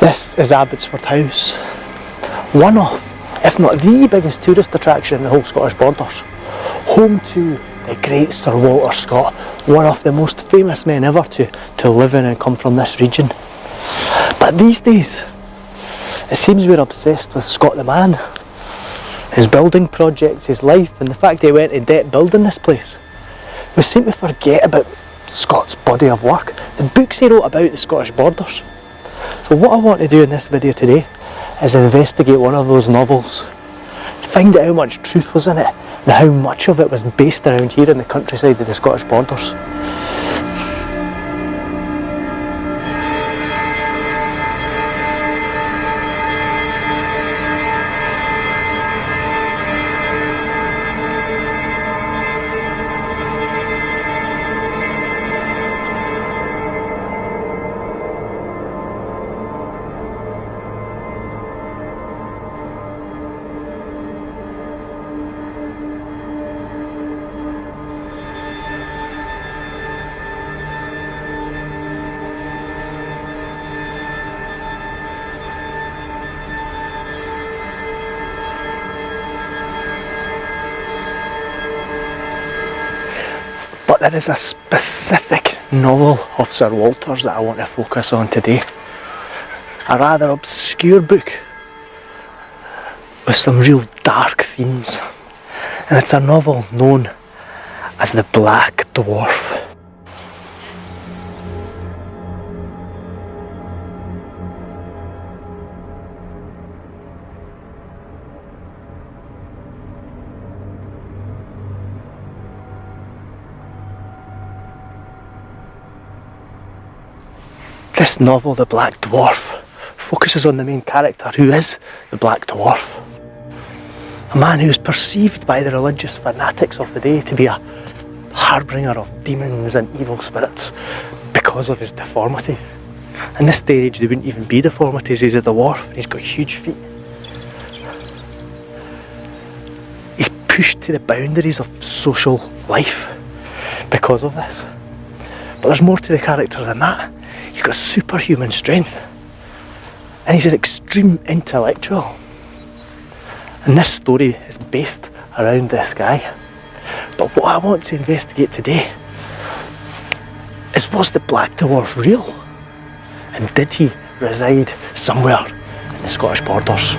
This is Abbotsford House, one of, if not the biggest tourist attraction in the whole Scottish borders. Home to the great Sir Walter Scott, one of the most famous men ever to live in and come from this region. But these days, it seems we're obsessed with Scott the man, his building projects, his life, and the fact he went to debt building this place. We seem to forget about Scott's body of work, the books he wrote about the Scottish borders. So what I want to do in this video today is investigate one of those novels, find out how much truth was in it and how much of it was based around here in the countryside of the Scottish borders. But there is a specific novel of Sir Walter's that I want to focus on today. A rather obscure book with some real dark themes. And it's a novel known as The Black Dwarf. This novel, The Black Dwarf, focuses on the main character, who is the Black Dwarf. A man who is perceived by the religious fanatics of the day to be a harbinger of demons and evil spirits because of his deformities. In this day and age, there wouldn't even be deformities. He's a dwarf and he's got huge feet. He's pushed to the boundaries of social life because of this. But there's more to the character than that. He's got superhuman strength and he's an extreme intellectual. And this story is based around this guy. But what I want to investigate today is, was the Black Dwarf real? And did he reside somewhere in the Scottish borders?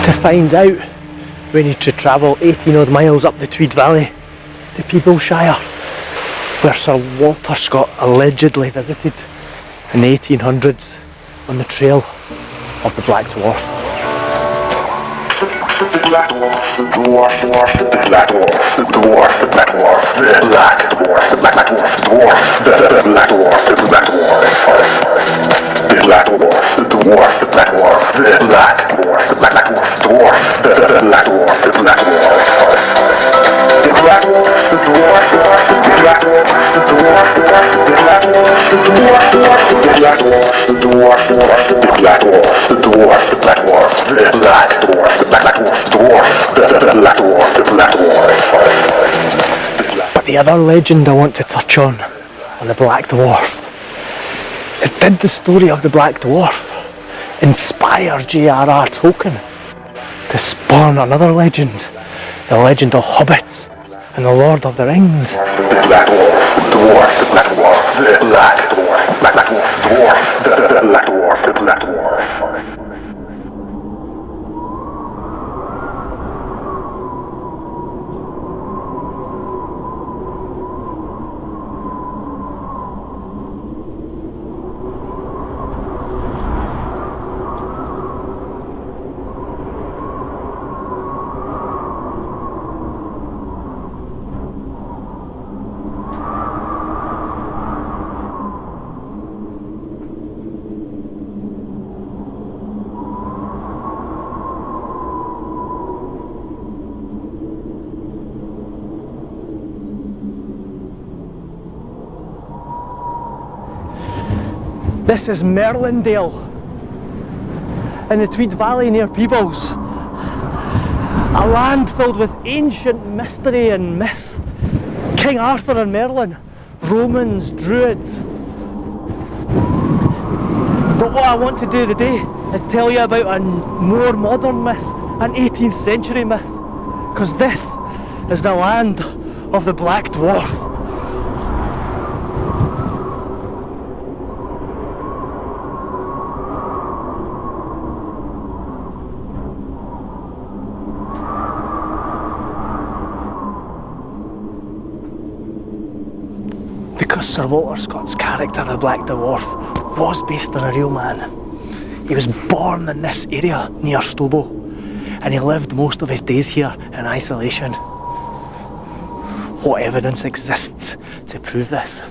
To find out, we need to travel 18 odd miles up the Tweed Valley to Peeblesshire, where Sir Walter Scott allegedly visited in the 1800s on the trail of the Black Dwarf. The Black Dwarf, the Dwarf, the Black Dwarf, the Dwarf, the Black Dwarf, the Black Dwarf, the Black Dwarf, the Dwarf, the Black Dwarf, the Black Dwarf, the Black Dwarf, the Dwarf, the Black Dwarf, the Black Dwarf, the Black Dwarf, the Dwarf, the Black Dwarf, the Black Dwarf, the Black Dwarf, the Dwarf, the Black Dwarf, the Dwarf, the Black Dwarf, the Dwarf, the Black Dwarf, the Dwarf, the Black Dwarf, the Dwarf, the Black Dwarf, the Black Dwarf, the Black Dwarf, the Dwarf, the Black Dwarf, the Black Dwarf. But the other legend I want to touch on the Black Dwarf is, did the story of the Black Dwarf inspire J.R.R. Tolkien to spawn another legend, the legend of hobbits and the Lord of the Rings? The Black Dwarf, the Dwarf, the Black Dwarf, the Black Dwarf, the Black Dwarf, the Dwarf, the Black Dwarf, the Black Dwarf. This is Merlindale in the Tweed Valley near Peebles. A land filled with ancient mystery and myth. King Arthur and Merlin, Romans, Druids. But what I want to do today is tell you about a more modern myth, an 18th century myth. Because this is the land of the Black Dwarf. Because Sir Walter Scott's character, the Black Dwarf, was based on a real man. He was born in this area near Stobo, and he lived most of his days here in isolation. What evidence exists to prove this?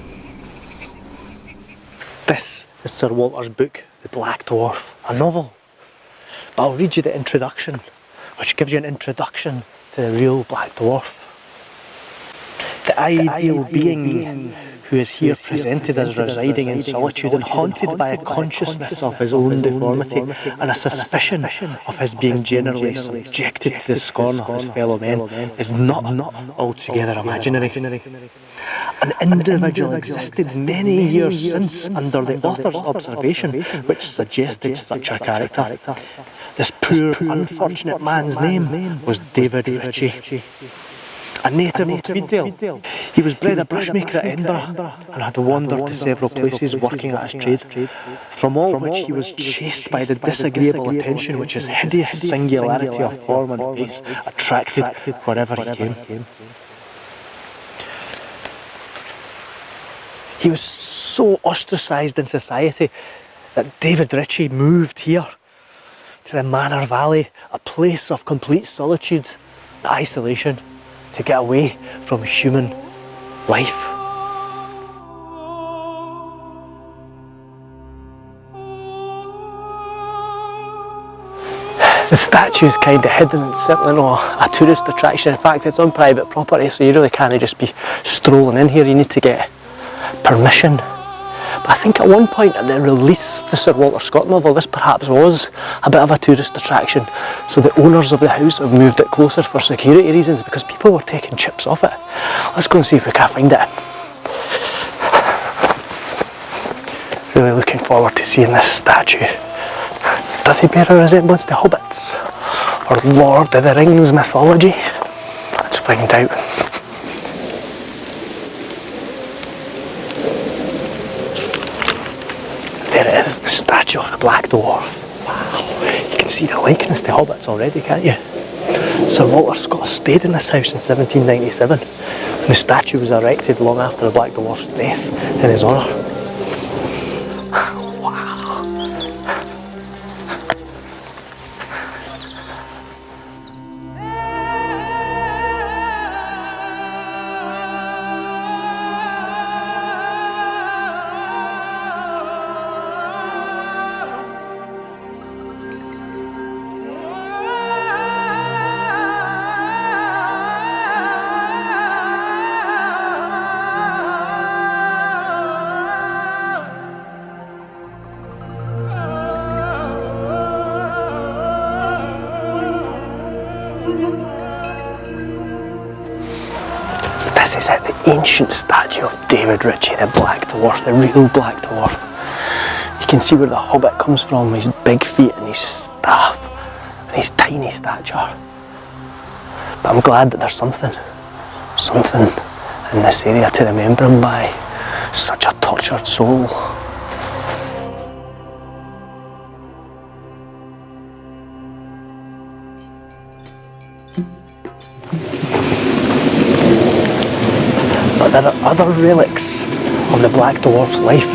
This is Sir Walter's book, The Black Dwarf, a novel. But I'll read you the introduction, which gives you an introduction to the real Black Dwarf. The ideal being who is here presented as residing in solitude and haunted by a consciousness of his own deformity and a suspicion of his being generally subjected to the scorn of his fellow men is not altogether imaginary. An individual existed many years since under the author's observation which suggested such a character. This poor unfortunate man's name was David Ritchie. A native of Tweeddale, he was bred a brushmaker at Edinburgh and had wandered to several places working at his trade, from all which he was chased by the disagreeable attention which his hideous singularity of form and face attracted wherever he came. He was so ostracised in society that David Ritchie moved here to the Manor Valley, a place of complete solitude and isolation, to get away from human life. The statue is kind of hidden, it's certainly not a tourist attraction. In fact, it's on private property, so you really can't just be strolling in here, you need to get permission. But I think at one point at the release of the Sir Walter Scott novel, this perhaps was a bit of a tourist attraction. So the owners of the house have moved it closer for security reasons because people were taking chips off it. Let's go and see if we can find it. Really looking forward to seeing this statue. Does he bear a resemblance to hobbits or Lord of the Rings mythology? Let's find out. There it is, the statue of the Black Dwarf. Wow, you can see the likeness to hobbits already, can't you? Sir Walter Scott stayed in this house in 1797, and the statue was erected long after the Black Dwarf's death in his honour. Wow. So this is it, the ancient statue of David Ritchie, the Black Dwarf, the real Black Dwarf. You can see where the hobbit comes from, his big feet and his staff and his tiny stature. But I'm glad that there's something in this area to remember him by. Such a tortured soul. But there are other relics of the Black Dwarf's life.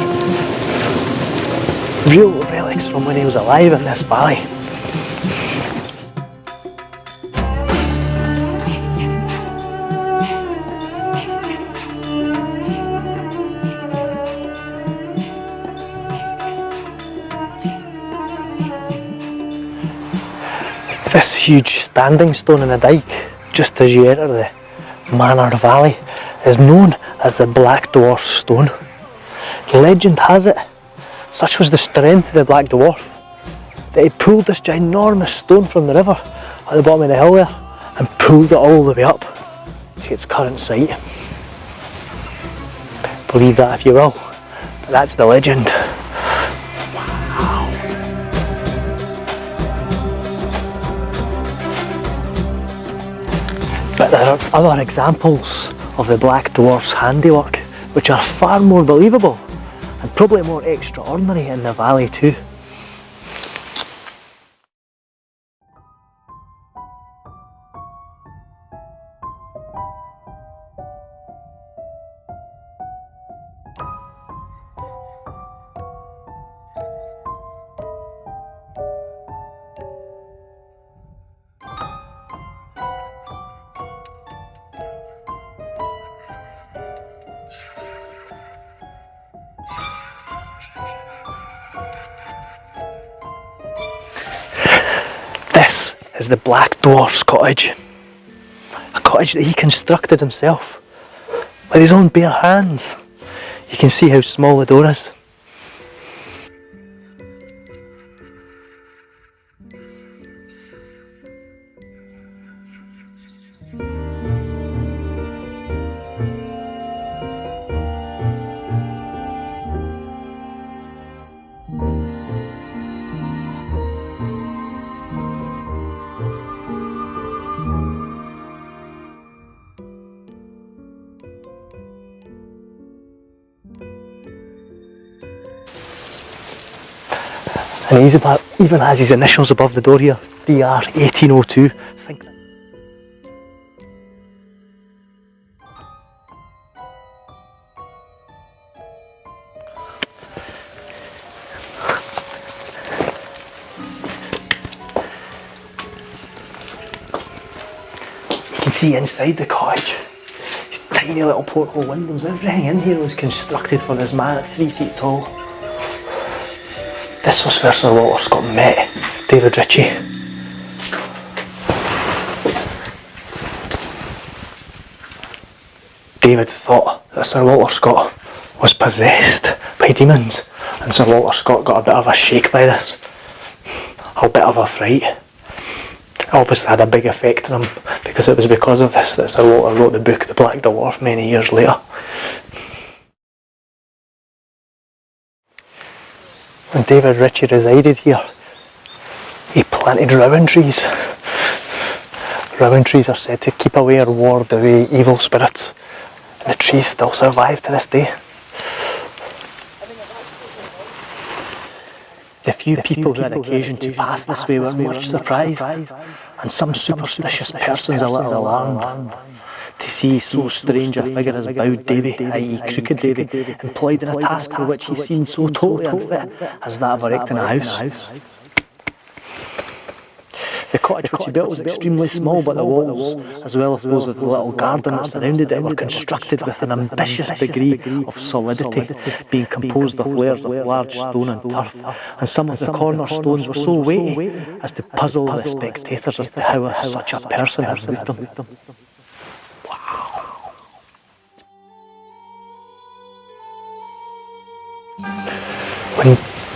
Real relics from when he was alive in this valley. This huge standing stone in the dike, just as you enter the Manor Valley, is known as the Black Dwarf Stone. Legend has it Such was the strength of the Black Dwarf that he pulled this ginormous stone from the river at the bottom of the hill there and pulled it all the way up to its current site. Believe that if you will, but that's the legend. Wow. But there are other examples of the Black Dwarf's handiwork which are far more believable and probably more extraordinary in the valley too. This is the Black Dwarf's cottage. A cottage that he constructed himself with his own bare hands. You can see how small the door is. And he even has his initials above the door here, DR 1802. Think that. You can see inside the cottage, these tiny little porthole windows. Everything in here was constructed for this man at 3 feet tall. This was where Sir Walter Scott met David Ritchie. David thought that Sir Walter Scott was possessed by demons, and Sir Walter Scott got a bit of a shake by this, a bit of a fright. It obviously had a big effect on him, because it was because of this that Sir Walter wrote the book The Black Dwarf many years later. When David Ritchie resided here, he planted rowan trees. Rowan trees are said to keep away or ward away evil spirits, and the trees still survive to this day. The few people who had occasion to pass this way were much surprised, and some superstitious persons a little alarmed, to see so strange a figure as Bowed Davy, i.e. Crooked Davy, employed in a task for which he seemed so totally unfit as that of erecting a house. The cottage which he built was extremely small, but the walls, as well as those of the little garden that surrounded it, were constructed with an ambitious degree of solidity, being composed of layers of large stone and turf, and some of the cornerstones were so weighty as to puzzle the spectators as to how such a person had moved them.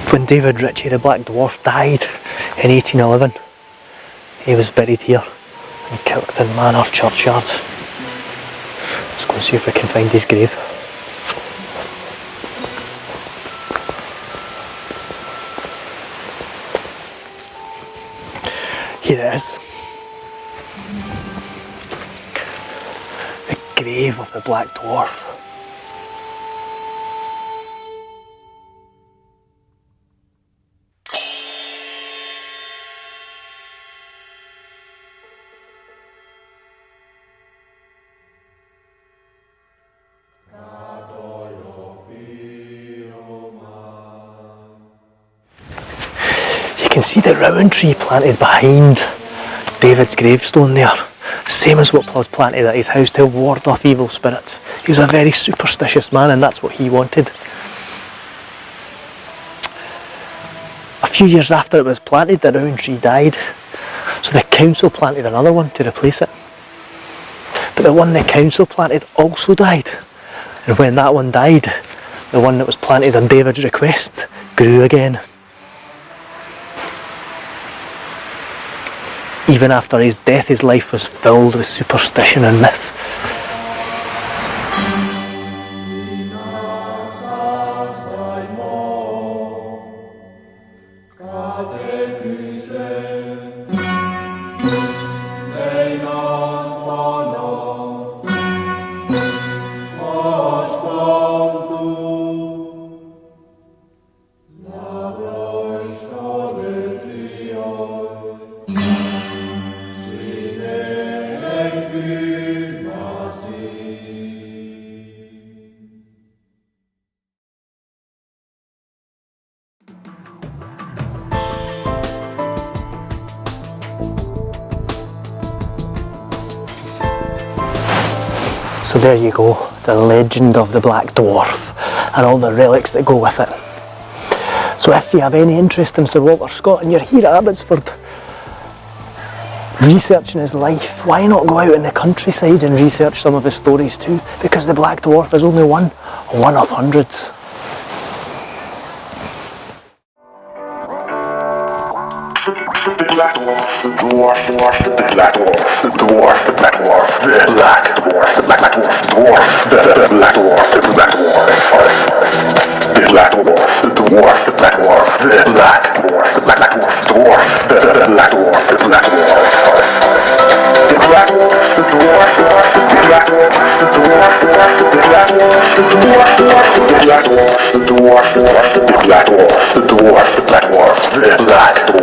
When David Ritchie, the Black Dwarf, died in 1811, he was buried here in Kirkton Manor churchyard. Let's go and see if we can find his grave. Here it is. The grave of the Black Dwarf. You can see the rowan tree planted behind David's gravestone there, same as what was planted at his house to ward off evil spirits. He was a very superstitious man, and that's what he wanted. A few years after it was planted, the rowan tree died, so the council planted another one to replace it. But the one the council planted also died, and when that one died, the one that was planted on David's request grew again. Even after his death, his life was filled with superstition and myth. So there you go, the legend of the Black Dwarf and all the relics that go with it. So if you have any interest in Sir Walter Scott and you're here at Abbotsford researching his life, why not go out in the countryside and research some of his stories too? Because the Black Dwarf is only one of hundreds. The Black Dwarf, the Dwarf, the Black Dwarf, the Dwarf, the Black Dwarf, the Black Dwarf, the Black Dwarf, the Dwarf, the Black Dwarf, the Black Dwarf, the Black Dwarf, the Dwarf, the Black Dwarf, the Black Dwarf, the Black Dwarf, the Black Dwarf, the Black Dwarf, the Black Dwarf, the Dwarf, the Black Dwarf, the Dwarf, the Black Dwarf, the Dwarf, the Black Dwarf, the Dwarf, the Black Dwarf, the Dwarf, the Black Dwarf, the Black Dwarf, the Black Dwarf, the Dwarf, the Black Dwarf, the Black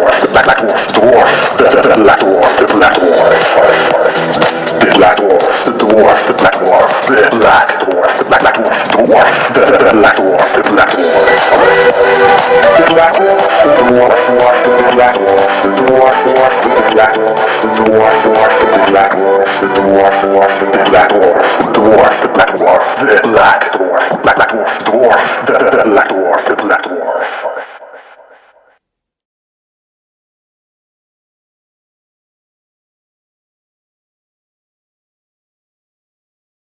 Dwarf, the Black Dwarf, the Dwarf, the Black Dwarf, the Black Dwarf, the Black Dwarf, the Dwarf, the Black Dwarf, the Black Dwarf, the Black Dwarf, the Dwarf, the Black Dwarf, the Dwarf, the Black Dwarf, the Dwarf, the Black Dwarf, the Dwarf, the Black Dwarf, the Dwarf, the Black Dwarf, the Black Dwarf, Black Dwarf, the Dwarf, the Black Dwarf, the Black Dwarf.